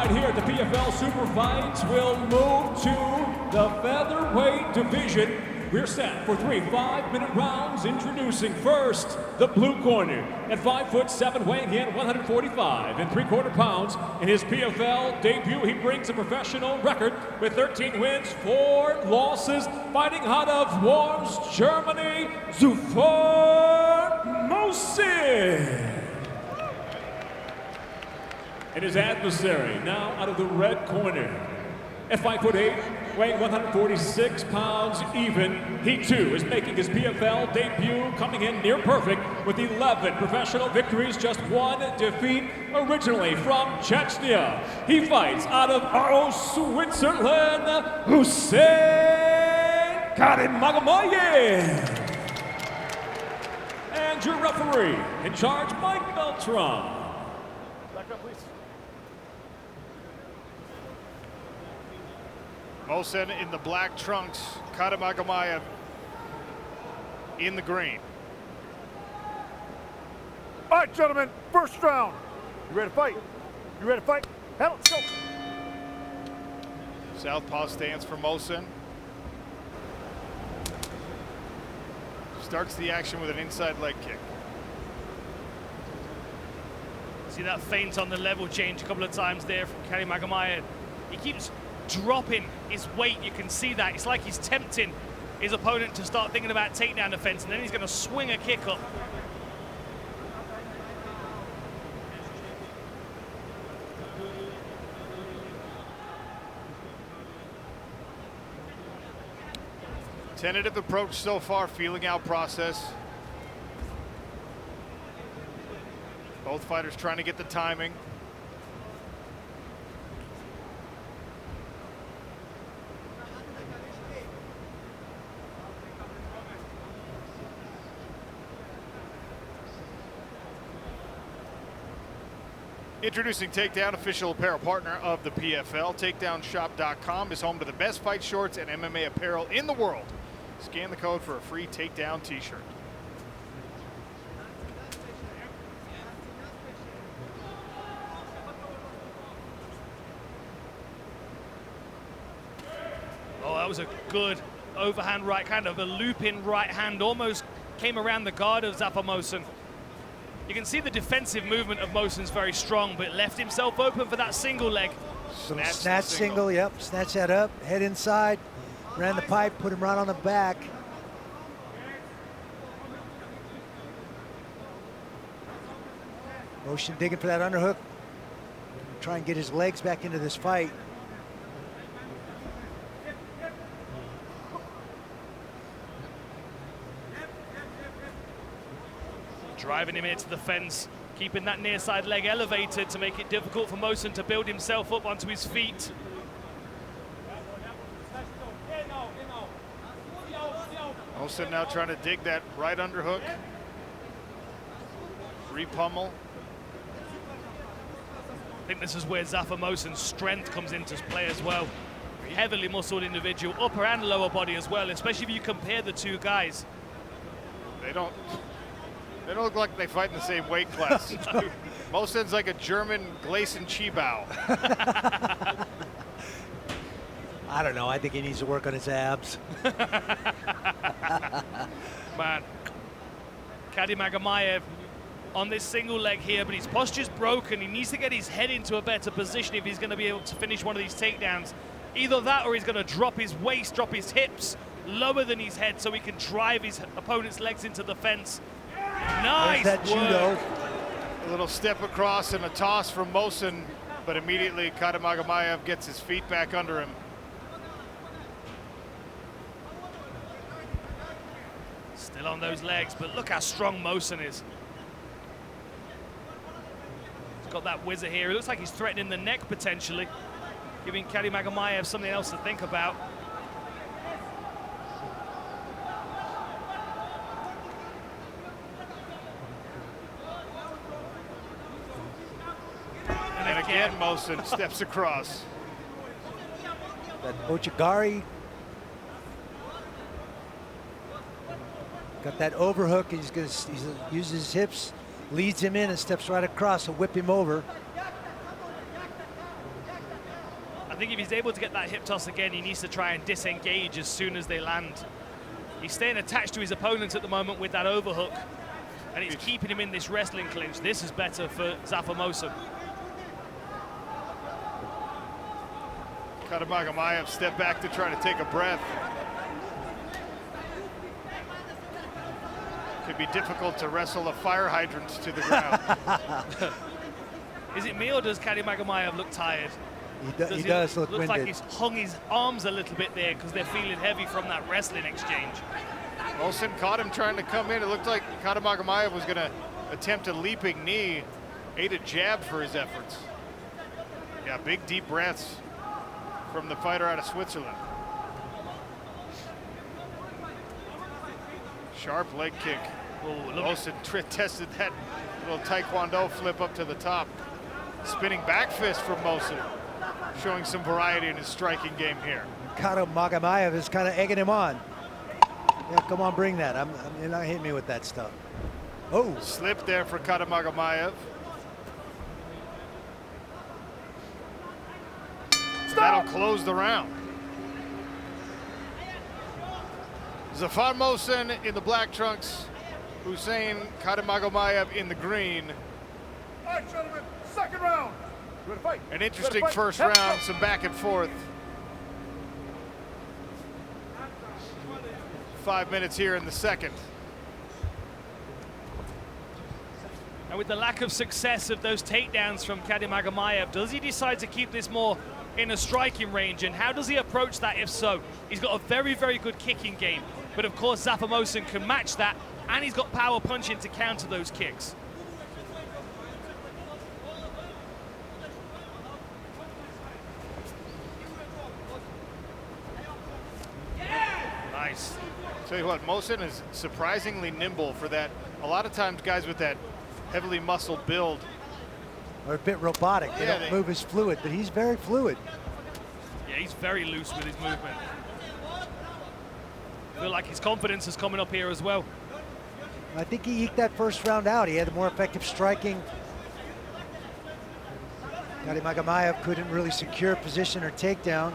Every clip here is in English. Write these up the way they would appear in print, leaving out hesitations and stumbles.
right here at the PFL Super Fights, we'll move to the featherweight division. We're set for 3 5-minute rounds. Introducing first, the blue corner. At 5'7", weighing in 145 3/4 pounds. In his PFL debut, he brings a professional record with 13 wins, 4 losses. Fighting out of Worms, Germany, Zafar Mohsen. And his adversary, now out of the red corner. At 5'8", weighing 146 pounds even, he too is making his PFL debut, coming in near perfect with 11 professional victories, just 1 defeat. Originally from Chechnya, he fights out of Switzerland, Husein Kadimagomaev. And your referee in charge, Mike Beltran. Back up, please. Mohsen in the black trunks, Kadimagomaev in the green. All right, gentlemen, first round. You ready to fight? You ready to fight? Hell, let's go. Southpaw stance for Mohsen. Starts the action with an inside leg kick. See that feint on the level change a couple of times there from Kadimagomaev. He keeps dropping his weight. You can see that. It's like he's tempting his opponent to start thinking about takedown defense, and then he's going to swing a kick up. Tentative approach so far, feeling out process. Both fighters trying to get the timing. Introducing Takedown, official apparel partner of the PFL. TakedownShop.com is home to the best fight shorts and MMA apparel in the world. Scan the code for a free Takedown t-shirt. Oh, that was a good overhand right, kind of a looping right hand, almost came around the guard of Zafar Mohsen. You can see the defensive movement of Mohsen's very strong, but left himself open for that single leg. Snatch single, yep. Snatch that up, head inside, ran the pipe, put him right on the back. Mohsen digging for that underhook. Try and get his legs back into this fight. Driving him into the fence, keeping that near side leg elevated to make it difficult for Mohsen to build himself up onto his feet. Mohsen now trying to dig that right underhook. Repummel. I think this is where Zafar Mohsen's strength comes into play as well. Heavily muscled individual, upper and lower body as well, especially if you compare the two guys. They don't look like they fight in the same weight class. No. Mohsen's like a German Gleison Chibao. I don't know. I think he needs to work on his abs. Man, Kadimagomaev on this single leg here, but his posture's broken. He needs to get his head into a better position if he's going to be able to finish one of these takedowns. Either that or he's going to drop his waist, drop his hips lower than his head so he can drive his opponent's legs into the fence. Nice that judo. A little step across and a toss from Mohsen, but immediately Kadimagomaev gets his feet back under him. Still on those legs, but look how strong Mohsen is. He's got that whizzer here. It looks like he's threatening the neck potentially, giving Kadimagomaev something else to think about. And again, Mohsen steps across. That Ochigari. Got that overhook. He's uses his hips, leads him in and steps right across to whip him over. I think if he's able to get that hip toss again, he needs to try and disengage as soon as they land. He's staying attached to his opponent at the moment with that overhook, and it's keeping him in this wrestling clinch. This is better for Zafar Mohsen. Kadimagomaev stepped back to try to take a breath. Could be difficult to wrestle a fire hydrant to the ground. Is it me, or does Kadimagomaev look tired? He does look looks winded. like he's hung his arms a little bit there because they're feeling heavy from that wrestling exchange. Mohsen caught him trying to come in. It looked like Kadimagomaev was going to attempt a leaping knee, ate a jab for his efforts. Yeah, big deep breaths from the fighter out of Switzerland. Sharp leg kick. Mohsen tested that little taekwondo flip up to the top. Spinning back fist from Mohsen, showing some variety in his striking game here. Kadimagomaev is kind of egging him on. Yeah, come on, bring that. You're not hitting me with that stuff. Oh. Slip there for Kadimagomaev. That'll close the round. Zafar Mohsen in the black trunks, Husein Kadimagomaev in the green. All right, gentlemen, second round. You ready to fight? An interesting Ready to fight? first round, some back and forth. 5 minutes here in the second. And with the lack of success of those takedowns from Kadimagomaev, does he decide to keep this more in a striking range? And how does he approach that if so? He's got a very, very good kicking game. But of course, Zafar Mohsen can match that, and he's got power punching to counter those kicks. Nice. Tell you what, Mohsen is surprisingly nimble for that. A lot of times guys with that heavily muscled build Are a bit robotic. They don't move as fluid, but he's very fluid. Yeah, he's very loose with his movement. I feel like his confidence is coming up here as well. I think he eked that first round out. He had more effective striking. Kadimagomaev couldn't really secure position or takedown.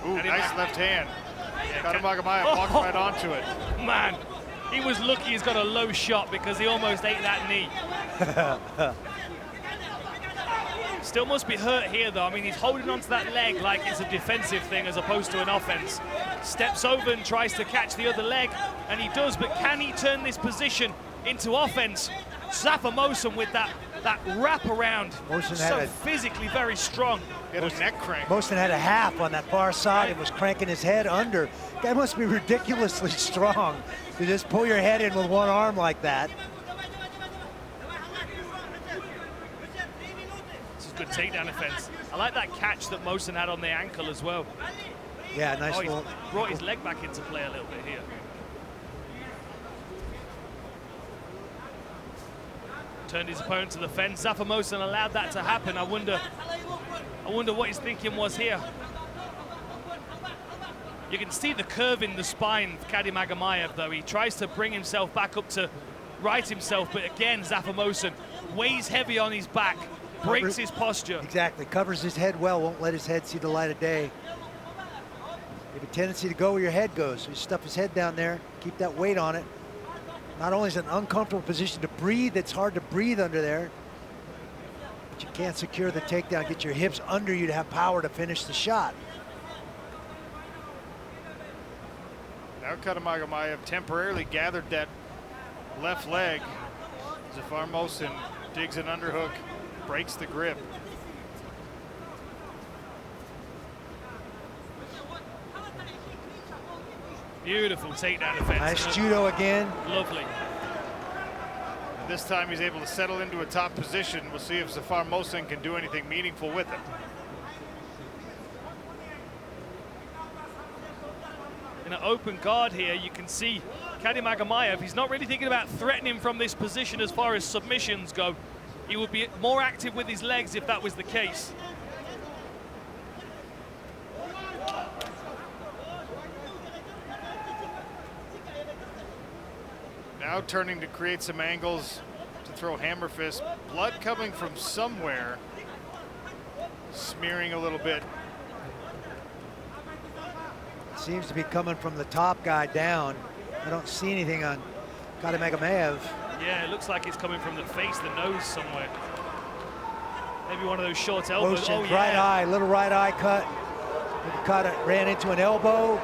Ooh, nice left hand. Kadimagomaev walked right onto it. Man, he was lucky he's got a low shot because he almost ate that knee. Still must be hurt here though. I mean, he's holding onto that leg like it's a defensive thing as opposed to an offense. Steps over and tries to catch the other leg, and he does, but can he turn this position into offense? Zafar Mohsen with that wrap around. Mohsen so had physically very strong. He had a neck crank. Mohsen had a half on that far side and was cranking his head under. Guy must be ridiculously strong to just pull your head in with one arm like that. This is good takedown defense. I like that catch that Mohsen had on the ankle as well. Yeah, nice. Oh, he's brought his leg back into play a little bit here. Turned his opponent to the fence. Zafar Mohsen allowed that to happen. I wonder what his thinking was here. You can see the curve in the spine of Kadimagomaev, though. He tries to bring himself back up to right himself, but again, Zafar Mohsen weighs heavy on his back, breaks his posture. Exactly, covers his head well, won't let his head see the light of day. You have a tendency to go where your head goes. So you stuff his head down there, keep that weight on it. Not only is it an uncomfortable position to breathe, it's hard to breathe under there, but you can't secure the takedown, get your hips under you to have power to finish the shot. Now Kadimagomaev temporarily gathered that left leg. Zafar Mohsen digs an underhook, breaks the grip. Beautiful takedown defense. Nice judo again. Lovely. And this time he's able to settle into a top position. We'll see if Zafar Mohsen can do anything meaningful with it. In an open guard here, you can see Kadimagomaev, he's not really thinking about threatening from this position as far as submissions go. He would be more active with his legs if that was the case. Now turning to create some angles to throw hammer fist. Blood coming from somewhere, smearing a little bit. Seems to be coming from the top guy down. I don't see anything on Kadimagomaev. Yeah, it looks like it's coming from the face, the nose somewhere. Maybe one of those short elbows. Motion, Oh, yeah. right eye, little right eye cut. Ran into an elbow.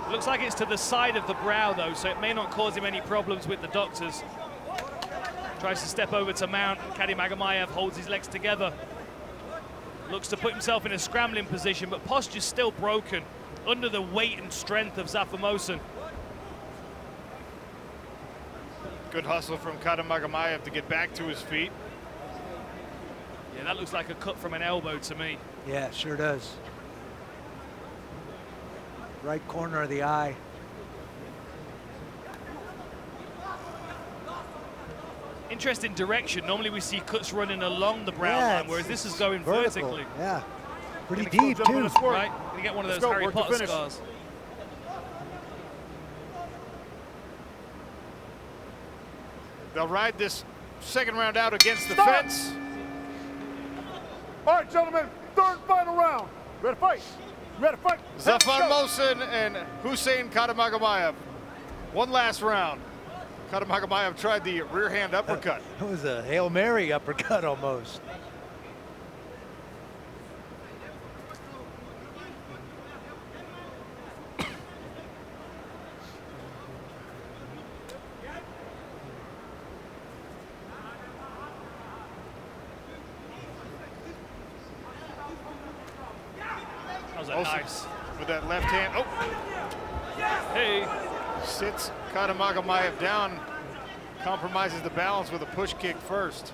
Looks like it's to the side of the brow, though, so it may not cause him any problems with the doctors. Tries to step over to mount. Kadimagomaev holds his legs together. Looks to put himself in a scrambling position, but posture's still broken under the weight and strength of Zafar Mohsen. Good hustle from Kadimagomaev to get back to his feet. Yeah, that looks like a cut from an elbow to me. Yeah, it sure does. Right corner of the eye. Interesting direction. Normally we see cuts running along the brow Yeah, line, whereas this is going vertical. vertically. Yeah, pretty Let's go, deep gentlemen, too. let's work. Right? You get one of Let's those go, Harry work to Potter finish. scars. They'll ride this second round out against the Stop! fence. All right, gentlemen, third and final round. Ready to fight? Ready to fight? Zafar Let's go. Mohsen and Husein Kadimagomaev. One last round. Kadimagomaev tried the rear hand uppercut. It was a Hail Mary uppercut almost. That was a Mohsen nice. with that left hand. Oh, Hey. sits Kadimagomaev down. Compromises the balance with a push kick first.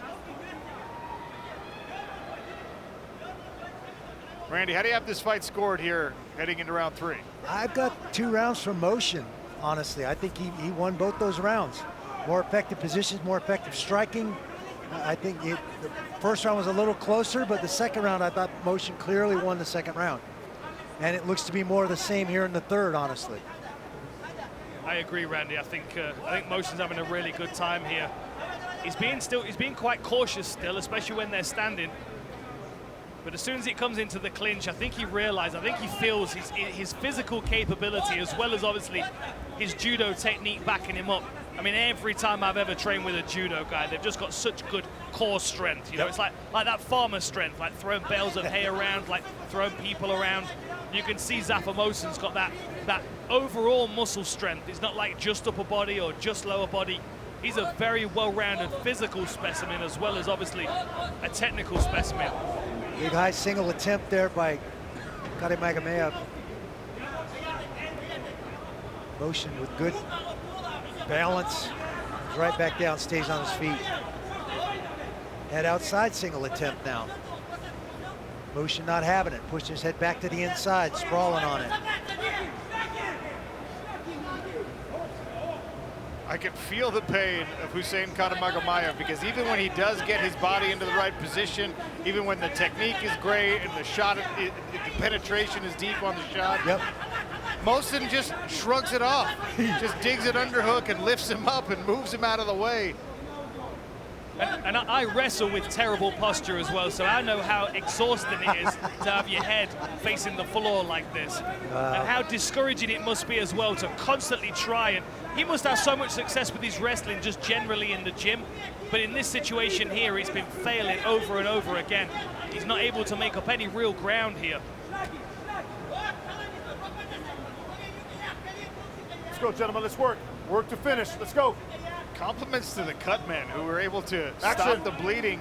Randy, how do you have this fight scored here heading into round 3? I've got 2 rounds from Motion, honestly. I think he won both those rounds. More effective positions, more effective striking. I think the first round was a little closer, but the second round, I thought Motion clearly won the second round. And it looks to be more of the same here in the third, honestly. I agree, Randy. I think Motion's having a really good time here. He's being quite cautious still, especially when they're standing. But as soon as it comes into the clinch, I think he feels his physical capability, as well as obviously his judo technique backing him up. I mean, every time I've ever trained with a judo guy, they've just got such good core strength. You know, it's like that farmer strength, like throwing bales of hay around, like throwing people around. You can see Zafar Mohsen's got that overall muscle strength. It's not like just upper body or just lower body. He's a very well-rounded physical specimen, as well as obviously a technical specimen. Big high single attempt there by Kadimagomaev. Motion with good balance. Right back down, stays on his feet. Head outside single attempt now. Motion not having it. Pushing his head back to the inside, sprawling on it. I can feel the pain of Husein Kadimagomaev, because even when he does get his body into the right position, even when the technique is great and the shot, the penetration is deep on the shot, Mohsen just shrugs it off. Just digs an underhook and lifts him up and moves him out of the way. And I wrestle with terrible posture as well, so I know how exhausting it is to have your head facing the floor like this. And how discouraging it must be as well to constantly try. And he must have so much success with his wrestling just generally in the gym, but in this situation here, it's been failing over and over again. He's not able to make up any real ground here. Let's go, gentlemen. Let's work. Work to finish. Let's go. Compliments to the cutmen who were able to stop the bleeding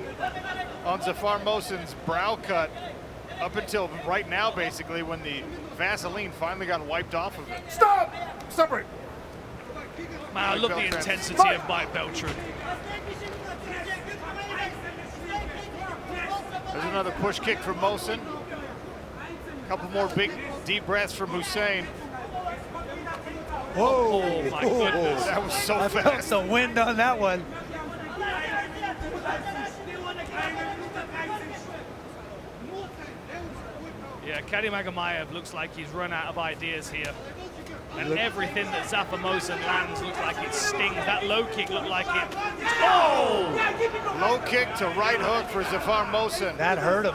on Zafar Mohsen's brow cut up until right now, basically, when the Vaseline finally got wiped off of it. Stop! Separate. Man, I love the intensity of Mike Beltran. There's another push kick from Mohsen. A couple more big, deep breaths from Husein. Oh my goodness. That was so I felt fast. the wind on that one. Yeah, Kadimagomaev looks like he's run out of ideas here. And everything that Zafar Mohsen lands looks like it stings. That low kick looked like it. Oh! Low kick to right hook for Zafar Mohsen. That hurt him.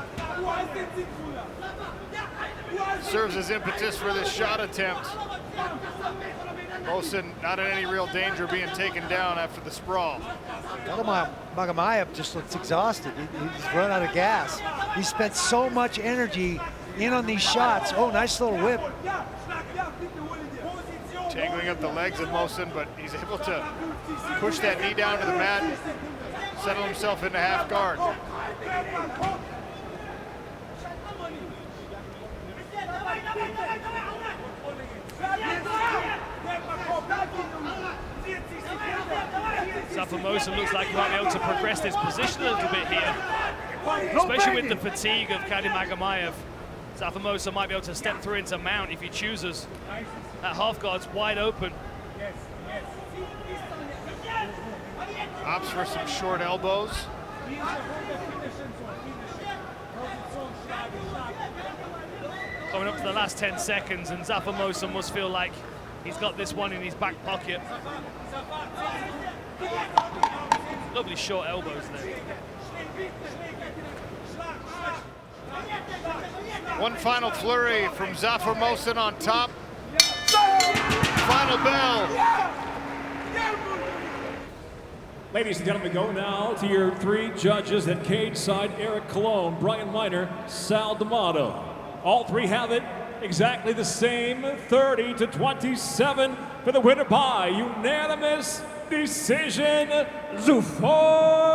Serves as impetus for this shot attempt. Mohsen not in any real danger being taken down after the sprawl. Kadimagomaev just looks exhausted. He's run out of gas. He spent so much energy in on these shots. Oh, nice little whip. Tangling up the legs of Mohsen, but he's able to push that knee down to the mat, settle himself into half guard. Zafar Mohsen looks like he might be able to progress this position a little bit here, especially with the fatigue of Kadimagomaev. Zafar Mohsen might be able to step through into mount if he chooses. That half guard's wide open. Opts for some short elbows. Coming up to the last 10 seconds, and Zafar Mohsen must feel like he's got this one in his back pocket. Lovely short elbows there. One final flurry from Zafar Mohsen on top. Final bell. Ladies and gentlemen, go now to your three judges at cage side: Eric Colon, Brian Miner, Sal D'Amato. All three have it exactly the same, 30-27 for the winner by unanimous decision, Zafar